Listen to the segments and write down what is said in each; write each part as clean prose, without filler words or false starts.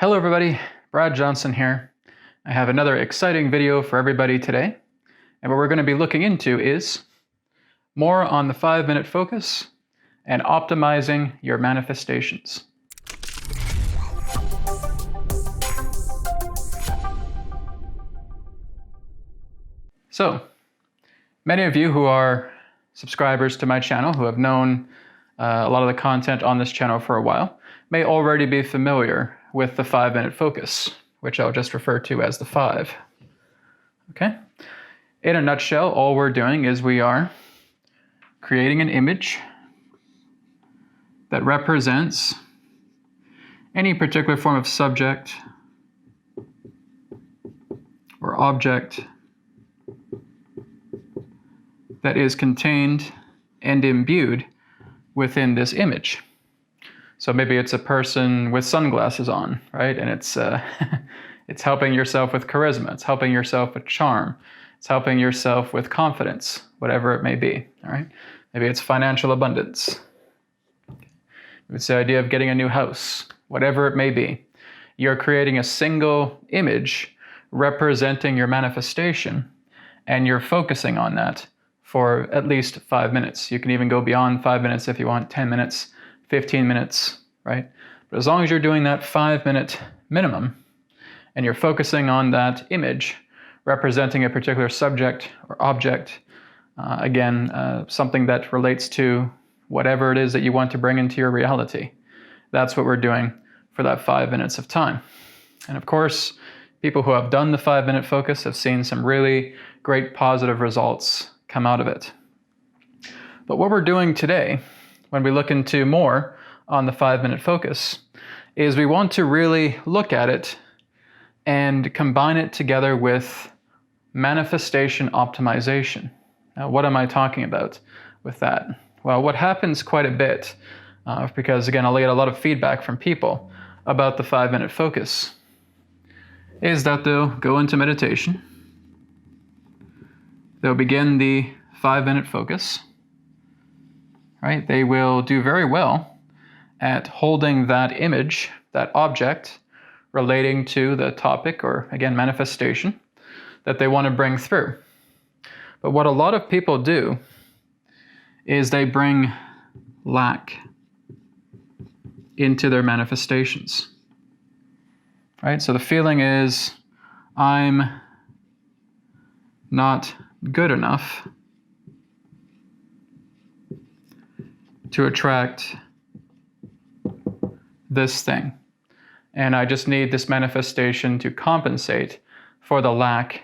Hello everybody, Brad Johnson here. I have another exciting video for everybody today. And what we're going to be looking into is more on the 5-minute focus and optimizing your manifestations. So, many of you who are subscribers to my channel, who have known a lot of the content on this channel for a while, may already be familiar with the 5-minute focus, which I'll just refer to as the 5. Okay? In a nutshell, all we're doing is we are creating an image that represents any particular form of subject or object that is contained and imbued within this image. So maybe it's a person with sunglasses on, right? And it's it's helping yourself with charisma. It's helping yourself with charm. It's helping yourself with confidence, whatever it may be, all right? Maybe it's financial abundance. It's the idea of getting a new house, whatever it may be. You're creating a single image representing your manifestation, and you're focusing on that for at least 5 minutes. You can even go beyond 5 minutes if you want, 10 minutes, 15 minutes, right? But as long as you're doing that 5-minute minimum and you're focusing on that image representing a particular subject or object, something that relates to whatever it is that you want to bring into your reality, that's what we're doing for that 5 minutes of time. And of course, people who have done the 5-minute focus have seen some really great positive results come out of it. But what we're doing today, when we look into more on the 5-minute focus, is we want to really look at it and combine it together with manifestation optimization. Now, what am I talking about with that? Well, what happens quite a bit, because again, I'll get a lot of feedback from people about the 5-minute focus, is that they'll go into meditation, they'll begin the 5-minute focus, right? They will do very well at holding that image, that object, relating to the topic or, again, manifestation that they want to bring through. But what a lot of people do is they bring lack into their manifestations, right? So the feeling is, I'm not good enough to attract this thing. And I just need this manifestation to compensate for the lack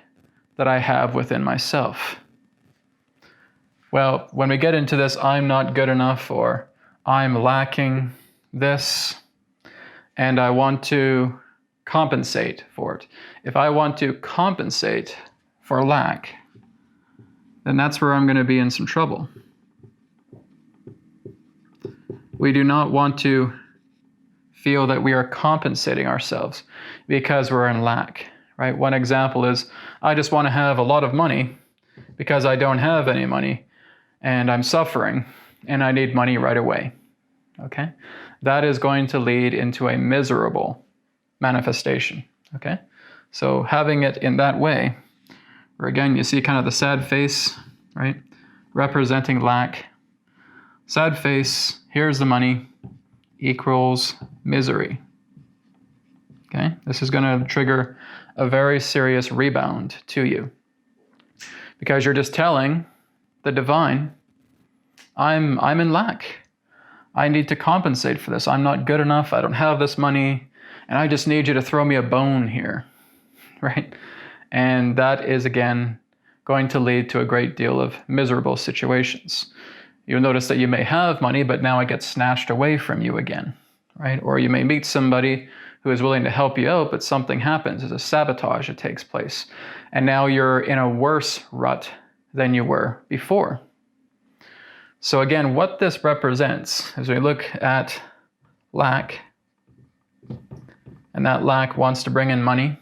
that I have within myself. Well, when we get into this, I'm not good enough, or I'm lacking this, and I want to compensate for it. If I want to compensate for lack, then that's where I'm going to be in some trouble. We do not want to feel that we are compensating ourselves because we're in lack, right? One example is, I just want to have a lot of money because I don't have any money and I'm suffering and I need money right away, okay? That is going to lead into a miserable manifestation, okay? So having it in that way, where again, you see kind of the sad face, right? Representing lack. Sad face, here's the money, equals misery. Okay? This is going to trigger a very serious rebound to you. Because you're just telling the divine, I'm in lack. I need to compensate for this. I'm not good enough. I don't have this money. And I just need you to throw me a bone here. Right? And that is, again, going to lead to a great deal of miserable situations. You'll notice that you may have money, but now it gets snatched away from you again, right? Or you may meet somebody who is willing to help you out, but something happens. There's a sabotage that takes place. And now you're in a worse rut than you were before. So again, what this represents, as we look at lack, and that lack wants to bring in money,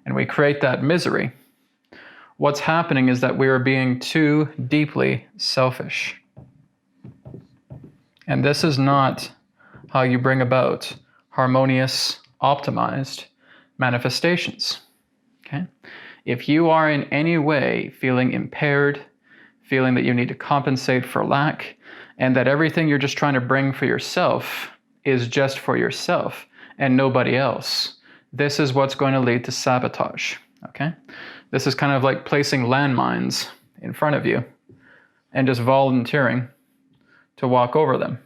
and we create that misery, what's happening is that we are being too deeply selfish. And this is not how you bring about harmonious, optimized manifestations. Okay? If you are in any way feeling impaired, feeling that you need to compensate for lack, and that everything you're just trying to bring for yourself is just for yourself and nobody else, this is what's going to lead to sabotage. Okay? This is kind of like placing landmines in front of you and just volunteering to walk over them.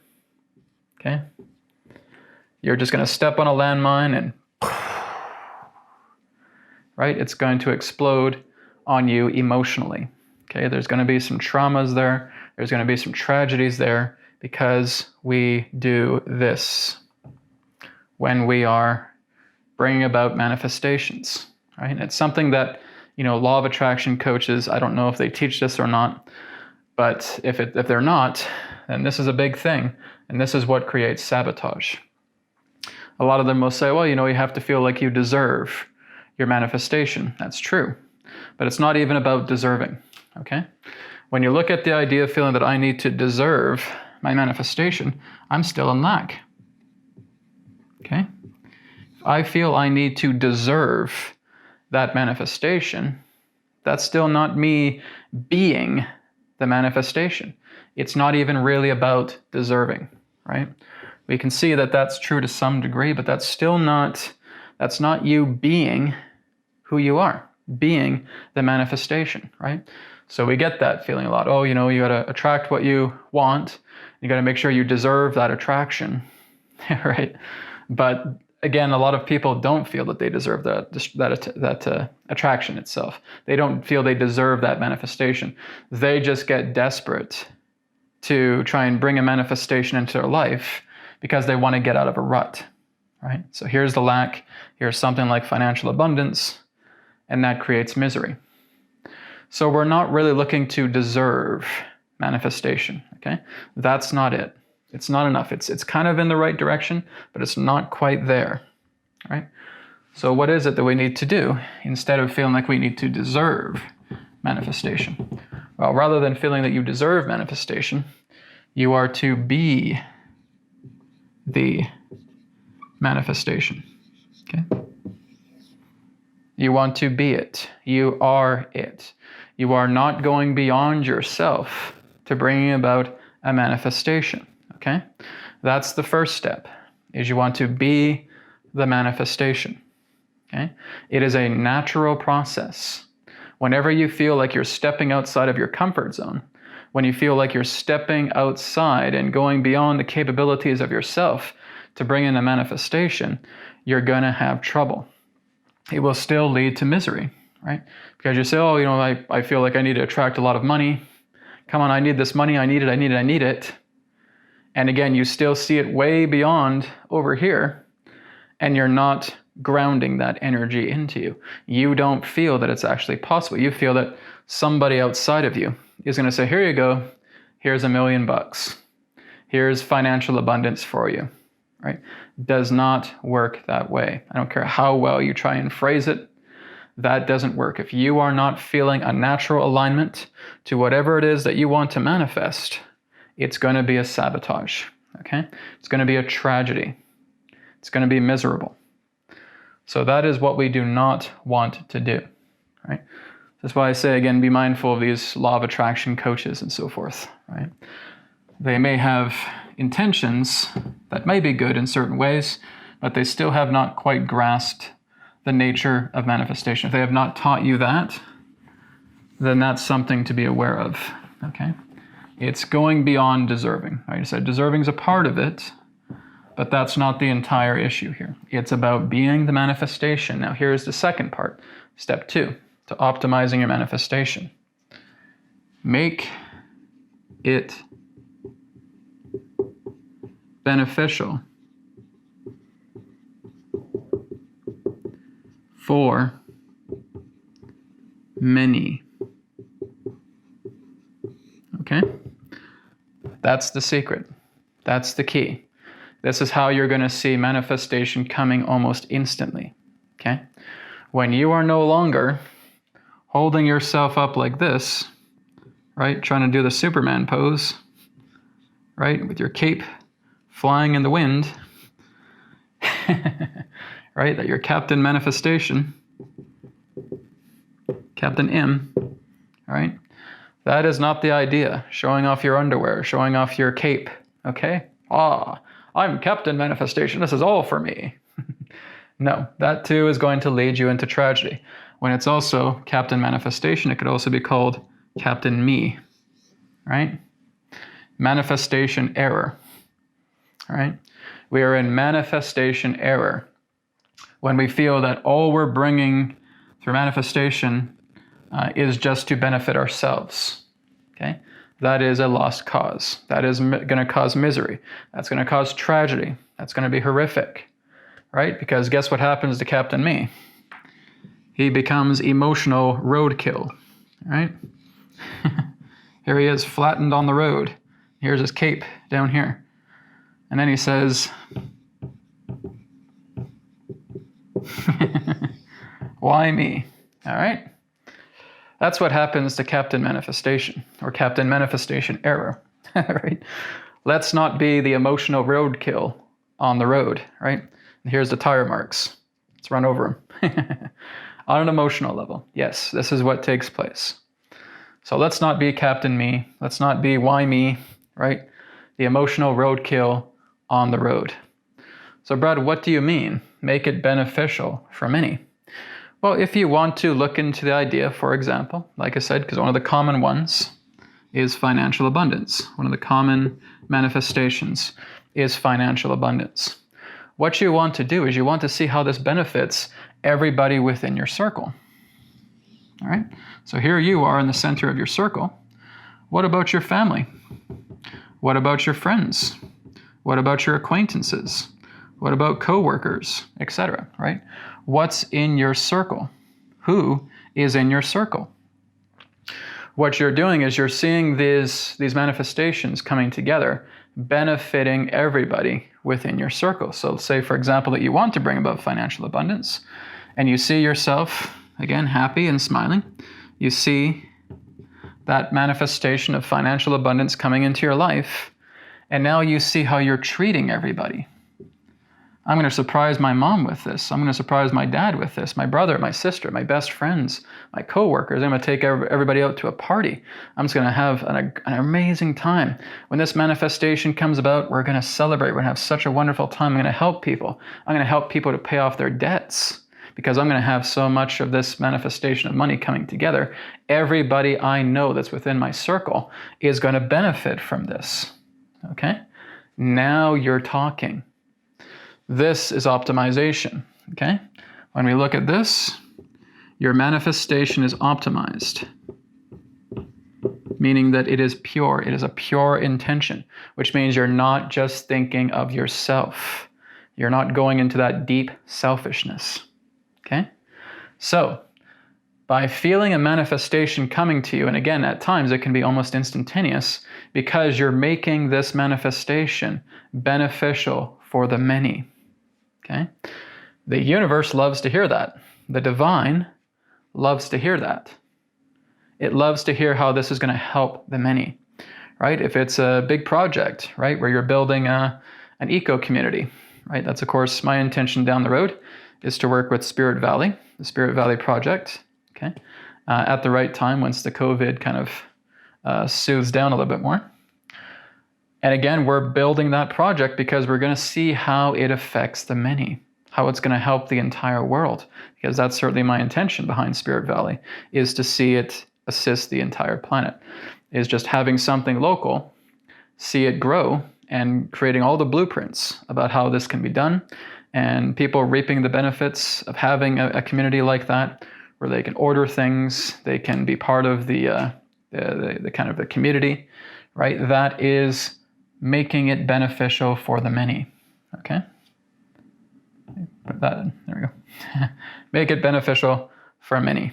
Okay? You're just going to step on a landmine and right? It's going to explode on you emotionally. Okay? There's going to be some traumas there. There's going to be some tragedies there because we do this when we are bringing about manifestations, right? And it's something that, law of attraction coaches, I don't know if they teach this or not, but if they're not, then this is a big thing. And this is what creates sabotage. A lot of them will say, well, you have to feel like you deserve your manifestation. That's true. But it's not even about deserving, okay? When you look at the idea of feeling that I need to deserve my manifestation, I'm still in lack, okay? If I feel I need to deserve that manifestation, that's still not me being the manifestation. It's not even really about deserving, right? We can see that that's true to some degree, but that's not you being who you are, being the manifestation, right? So we get that feeling a lot. Oh, you got to attract what you want. You got to make sure you deserve that attraction, right? But again, a lot of people don't feel that they deserve that attraction itself. They don't feel they deserve that manifestation. They just get desperate to try and bring a manifestation into their life because they want to get out of a rut, right? So here's the lack. Here's something like financial abundance, and that creates misery. So we're not really looking to deserve manifestation, okay? That's not it. It's not enough. It's kind of in the right direction, but it's not quite there, right? So what is it that we need to do instead of feeling like we need to deserve manifestation? Well, rather than feeling that you deserve manifestation, you are to be the manifestation, okay? You want to be it. You are it. You are not going beyond yourself to bringing about a manifestation, okay? That's the first step, is you want to be the manifestation, okay? It is a natural process. Whenever you feel like you're stepping outside of your comfort zone, when you feel like you're stepping outside and going beyond the capabilities of yourself to bring in a manifestation, you're going to have trouble. It will still lead to misery, right? Because you say, oh, I feel like I need to attract a lot of money. Come on, I need this money. I need it. And again, you still see it way beyond over here, and you're not grounding that energy into you. You don't feel that it's actually possible. You feel that somebody outside of you is going to say, here you go. Here's $1 million. Here's financial abundance for you, right? Does not work that way. I don't care how well you try and phrase it. That doesn't work. If you are not feeling a natural alignment to whatever it is that you want to manifest, it's going to be a sabotage, okay? It's going to be a tragedy. It's going to be miserable. So that is what we do not want to do, right? That's why I say, again, be mindful of these law of attraction coaches and so forth, right? They may have intentions that may be good in certain ways, but they still have not quite grasped the nature of manifestation. If they have not taught you that, then that's something to be aware of, okay? It's going beyond deserving. Like I said, deserving is a part of it, but that's not the entire issue here. It's about being the manifestation. Now here's the second part, step 2, to optimizing your manifestation. Make it beneficial for many. Okay? That's the secret. That's the key. This is how you're going to see manifestation coming almost instantly. Okay? When you are no longer holding yourself up like this, right? Trying to do the Superman pose, right? With your cape flying in the wind, right? That your Captain Manifestation, Captain M, all right? That is not the idea. Showing off your underwear, showing off your cape, okay? I'm Captain Manifestation. This is all for me. No, that too is going to lead you into tragedy. When it's also Captain Manifestation, it could also be called Captain Me, right? Manifestation error, all right? We are in manifestation error when we feel that all we're bringing through manifestation is just to benefit ourselves, okay? That is a lost cause. That is going to cause misery. That's going to cause tragedy. That's going to be horrific, right? Because guess what happens to Captain Me? He becomes emotional roadkill, right? Here he is, flattened on the road. Here's his cape down here. And then he says, why me? All right? That's what happens to Captain Manifestation, or Captain Manifestation error, right? Let's not be the emotional roadkill on the road, right? And here's the tire marks. Let's run over them. On an emotional level, yes, this is what takes place. So let's not be Captain Me. Let's not be why me, right? The emotional roadkill on the road. So Brad, what do you mean? Make it beneficial for many. Well, if you want to look into the idea, for example, like I said, because one of the common ones is financial abundance. One of the common manifestations is financial abundance. What you want to do is you want to see how this benefits everybody within your circle. All right? So here you are in the center of your circle. What about your family? What about your friends? What about your acquaintances? What about coworkers, etc., right? What's in your circle? Who is in your circle? What you're doing is you're seeing these manifestations coming together, benefiting everybody within your circle. So say, for example, that you want to bring about financial abundance, and you see yourself, again, happy and smiling. You see that manifestation of financial abundance coming into your life, and now you see how you're treating everybody. I'm going to surprise my mom with this. I'm going to surprise my dad with this, my brother, my sister, my best friends, my coworkers. I'm going to take everybody out to a party. I'm just going to have an amazing time. When this manifestation comes about, we're going to celebrate. We're going to have such a wonderful time. I'm going to help people. I'm going to help people to pay off their debts because I'm going to have so much of this manifestation of money coming together. Everybody I know that's within my circle is going to benefit from this. Okay? Now you're talking. This is optimization, okay? When we look at this, your manifestation is optimized, meaning that it is pure. It is a pure intention, which means you're not just thinking of yourself. You're not going into that deep selfishness, okay? So, by feeling a manifestation coming to you, and again, at times it can be almost instantaneous, because you're making this manifestation beneficial for the many. Okay? The universe loves to hear that. The divine loves to hear that. It loves to hear how this is going to help the many, right? If it's a big project, right, where you're building an eco-community, right? That's, of course, my intention down the road is to work with Spirit Valley, the Spirit Valley Project, okay, at the right time once the COVID kind of soothes down a little bit more. And again, we're building that project because we're going to see how it affects the many, how it's going to help the entire world, because that's certainly my intention behind Spirit Valley, is to see it assist the entire planet, is just having something local, see it grow, and creating all the blueprints about how this can be done, and people reaping the benefits of having a community like that, where they can order things, they can be part of the kind of the community, right? That is making it beneficial for the many, okay? Put that in, there we go. Make it beneficial for many.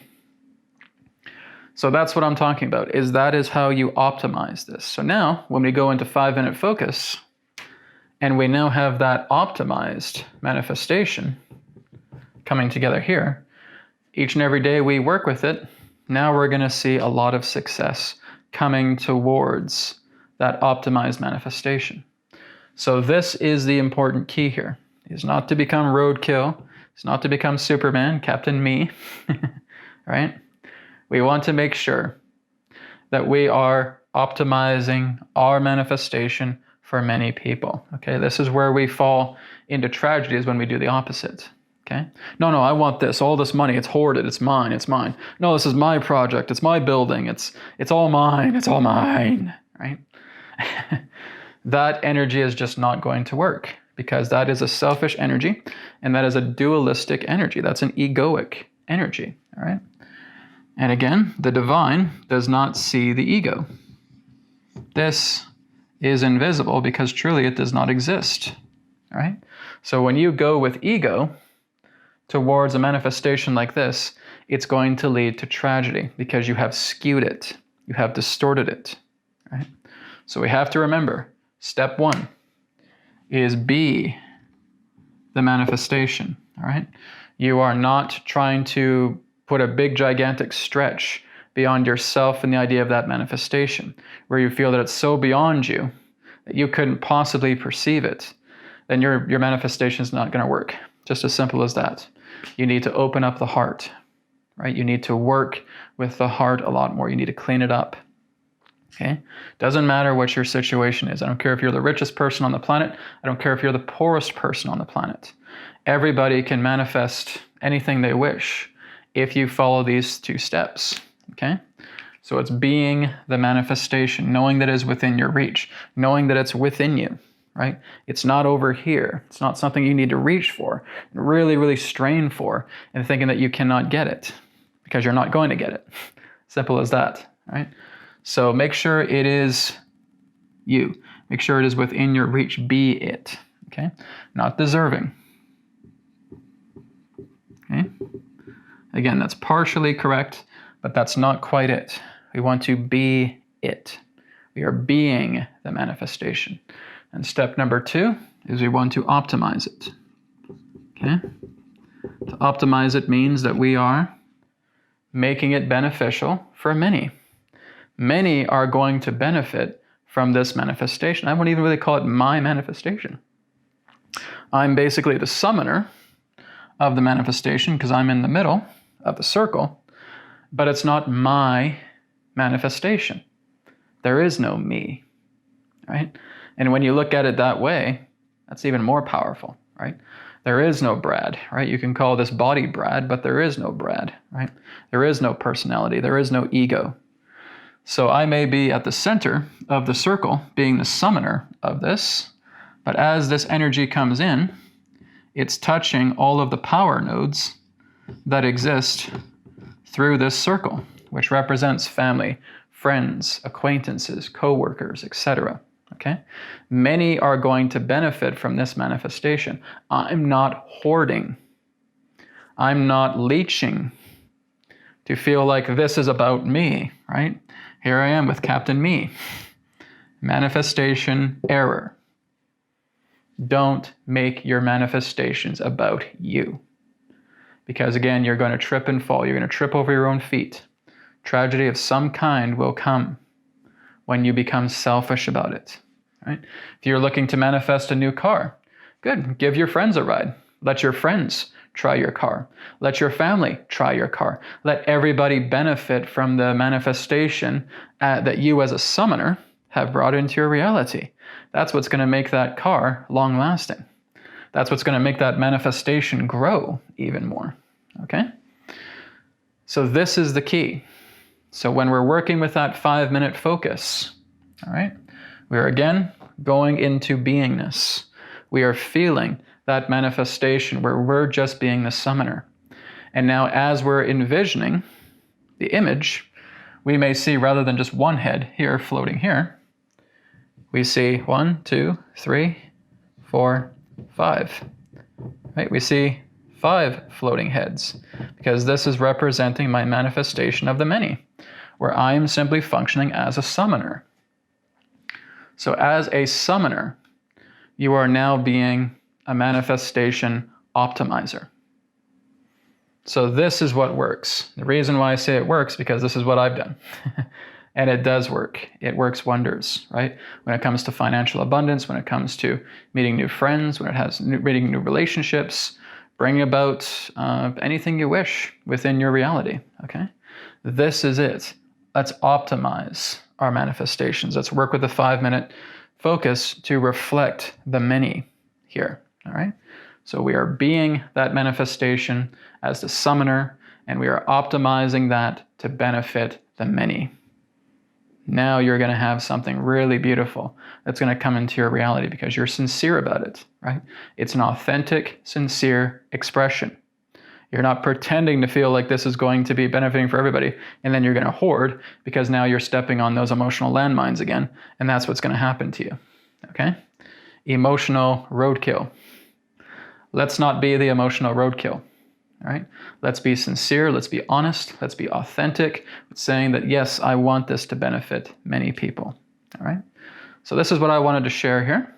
So that's what I'm talking about, is that is how you optimize this. So now, when we go into 5-minute focus, and we now have that optimized manifestation coming together here, each and every day we work with it, now we're going to see a lot of success coming towards that optimized manifestation. So this is the important key here, is not to become roadkill. It's not to become Superman, Captain Me, right? We want to make sure that we are optimizing our manifestation for many people, okay? This is where we fall into tragedy, is when we do the opposite, okay? No, I want this, all this money, it's hoarded, it's mine. No, this is my project, it's my building, it's all mine, right? That energy is just not going to work, because that is a selfish energy, and that is a dualistic energy. That's an egoic energy, all right? And again, the divine does not see the ego. This is invisible because truly it does not exist, all right? So when you go with ego towards a manifestation like this, it's going to lead to tragedy because you have skewed it, you have distorted it, right? So we have to remember, step one is be the manifestation, all right? You are not trying to put a big, gigantic stretch beyond yourself and the idea of that manifestation, where you feel that it's so beyond you that you couldn't possibly perceive it. Then your manifestation is not going to work. Just as simple as that. You need to open up the heart, right? You need to work with the heart a lot more. You need to clean it up. Okay? Doesn't matter what your situation is. I don't care if you're the richest person on the planet. I don't care if you're the poorest person on the planet. Everybody can manifest anything they wish if you follow these two steps. Okay? So it's being the manifestation, knowing that it is within your reach, knowing that it's within you, right? It's not over here. It's not something you need to reach for, really, really strain for, and thinking that you cannot get it because you're not going to get it. Simple as that, right? So make sure it is you. Make sure it is within your reach. Be it, okay? Not deserving. Okay? Again, that's partially correct, but that's not quite it. We want to be it. We are being the manifestation. And step number 2 is we want to optimize it. Okay? To optimize it means that we are making it beneficial for many. Many are going to benefit from this manifestation. I wouldn't even really call it my manifestation. I'm basically the summoner of the manifestation because I'm in the middle of the circle, but it's not my manifestation. There is no me, right? And when you look at it that way, that's even more powerful, right? There is no Brad, right? You can call this body Brad, but there is no Brad, right? There is no personality. There is no ego. So I may be at the center of the circle, being the summoner of this, but as this energy comes in, it's touching all of the power nodes that exist through this circle, which represents family, friends, acquaintances, co-workers, etc. Okay? Many are going to benefit from this manifestation. I'm not hoarding. I'm not leeching to feel like this is about me, right? Here I am with Captain Me. Manifestation error. Don't make your manifestations about you. Because again, you're going to trip and fall. You're going to trip over your own feet. Tragedy of some kind will come when you become selfish about it. Right? If you're looking to manifest a new car, good. Give your friends a ride. Let your friends try your car. Let your family try your car. Let everybody benefit from the manifestation that you as a summoner have brought into your reality. That's what's going to make that car long-lasting. That's what's going to make that manifestation grow even more. Okay? So this is the key. So when we're working with that 5-minute focus, all right, we're again going into beingness. We are feeling that manifestation where we're just being the summoner. And now as we're envisioning the image, we may see rather than just one head here floating here, we see 1, 2, 3, 4, 5. Right? We see 5 floating heads because this is representing my manifestation of the many, where I am simply functioning as a summoner. So as a summoner, you are now being a manifestation optimizer. So this is what works. The reason why I say it works because this is what I've done. And it does work. It works wonders, right? When it comes to financial abundance, when it comes to meeting new friends, when it has meeting new relationships, bring about anything you wish within your reality, okay? This is it. Let's optimize our manifestations. Let's work with the 5-minute focus to reflect the many here, all right? So we are being that manifestation as the summoner, and we are optimizing that to benefit the many. Now you're going to have something really beautiful that's going to come into your reality because you're sincere about it, right? It's an authentic, sincere expression. You're not pretending to feel like this is going to be benefiting for everybody, and then you're going to hoard because now you're stepping on those emotional landmines again, and that's what's going to happen to you, okay? Emotional roadkill. Let's not be the emotional roadkill. All right, let's be sincere, let's be honest, let's be authentic, saying that, yes, I want this to benefit many people. All right, so this is what I wanted to share here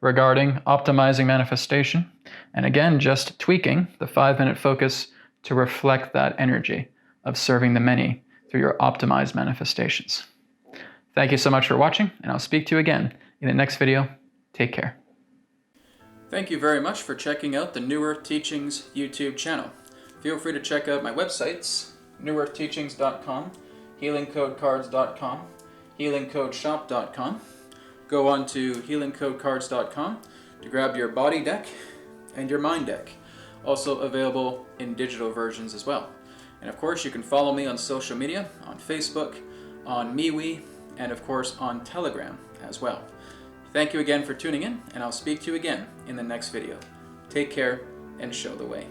regarding optimizing manifestation. And again, just tweaking the 5-minute focus to reflect that energy of serving the many through your optimized manifestations. Thank you so much for watching, and I'll speak to you again in the next video. Take care. Thank you very much for checking out the New Earth Teachings YouTube channel. Feel free to check out my websites, newearthteachings.com, healingcodecards.com, healingcodeshop.com. Go on to healingcodecards.com to grab your body deck and your mind deck, also available in digital versions as well. And of course, you can follow me on social media, on Facebook, on MeWe, and of course on Telegram as well. Thank you again for tuning in, and I'll speak to you again in the next video. Take care and show the way.